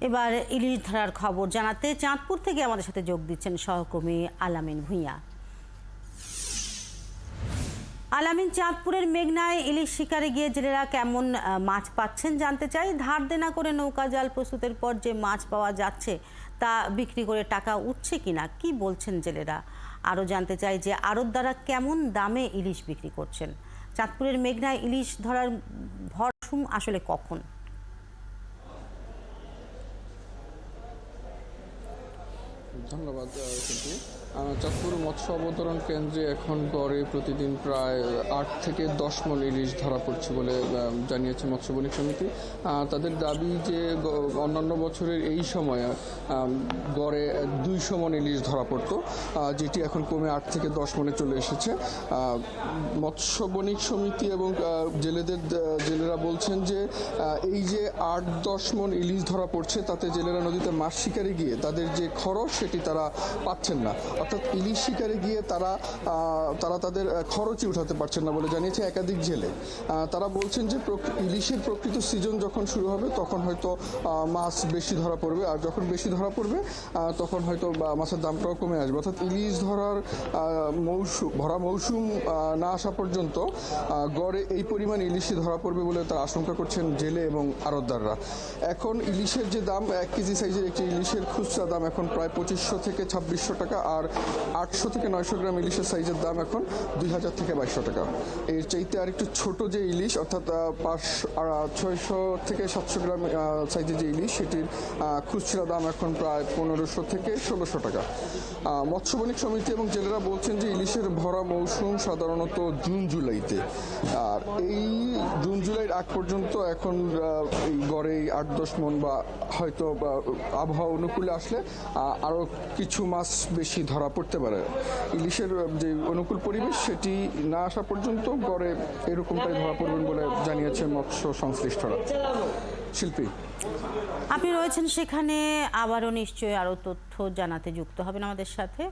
এবার ইলিশ ধরার খবর জানাতে চাঁদপুর থেকে আমাদের সাথে যোগ দিচ্ছেন সহকর্মী আলামিন ভূঁইয়া। আলামিন, চাঁদপুরের মেঘনায় ইলিশ শিকারে গিয়ে জেলেরা কেমন মাছ পাচ্ছেন জানতে চাই। ধার দেনা করে নৌকা জাল প্রস্তুতের পর যে মাছ পাওয়া যাচ্ছে তা বিক্রি করে টাকা উঠছে কিনা, কি বলছেন জেলেরা? আরও জানতে চাই যে আড়তদাররা কেমন দামে ইলিশ বিক্রি করছেন। চাঁদপুরের মেঘনায় ইলিশ ধরার মরশুম আসলে কখন? ধন্যবাদ। কিন্তু চাঁদপুর মৎস্য অবতরণ কেন্দ্রে এখন গড়ে প্রতিদিন প্রায় 8 থেকে 10 মণ ইলিশ ধরা পড়ছে বলে জানিয়েছে মৎস্য বণিক সমিতি। তাদের দাবি যে অন্যান্য বছরের এই সময়ে গড়ে 200 মণ ইলিশ ধরা পড়তো, যেটি এখন কমে 8 থেকে 10 মণে চলে এসেছে। মৎস্য বণিক সমিতি এবং জেলেরা বলছেন যে এই যে 8-10 মণ ইলিশ ধরা পড়ছে তাতে জেলেরা নদীতে মাছ শিকারে গিয়ে তাদের যে খরচ সেটি তারা পাচ্ছেন না, অর্থাৎ ইলিশ শিকারে গিয়ে তারা তাদের খরচই উঠাতে পারছেন না বলে জানিয়েছে একাধিক জেলে। তারা বলছেন যে ইলিশের প্রকৃত সিজন যখন শুরু হবে তখন হয়তো মাছ বেশি ধরা পড়বে, আর যখন বেশি ধরা পড়বে তখন হয়তো মাছের দামটাও কমে আসবে, অর্থাৎ ইলিশ ধরার ভরা মৌসুম না আসা পর্যন্ত গড়ে এই পরিমাণ ইলিশই ধরা পড়বে বলে তারা আশঙ্কা করছেন জেলে এবং আড়তদাররা। এখন ইলিশের যে দাম, 1 কেজি সাইজের একটি ইলিশের খুচরা দাম এখন প্রায় 2500 থেকে 2600 টাকা, আর 800 থেকে 900 গ্রাম ইলিশের সাইজের দাম এখন 2000 থেকে 2200 টাকা। এর চাইতে আর একটু ছোট যে ইলিশ, অর্থাৎ 600 থেকে 700 গ্রাম সাইজের যে ইলিশ, সেটির খুচরা দাম এখন প্রায় 1500 থেকে 1600 টাকা। মৎস্য বণিক সমিতি এবং জেলেরা বলছেন যে ইলিশের ভরা মৌসুম সাধারণত জুন-জুলাইতে, আর এই জুন-জুলাইয়ের আগ পর্যন্ত এখন এই গড়ে 8-10 মণ বা হয়তো আবহাওয়া অনুকূলে আসলে আরও কিছু মাছ বেশি ধরা পড়তে পারে। ইলিশের যে অনুকূল পরিবেশ সেটি না আসা পর্যন্ত গড়ে এরকমটাই ধরা পড়বেন বলে জানিয়েছে মৎস্য সংশ্লিষ্টরা। শিল্পী, আপনি রয়েছেন সেখানে, আবারও নিশ্চয়ই আরও তথ্য জানাতে যুক্ত হবেন আমাদের সাথে।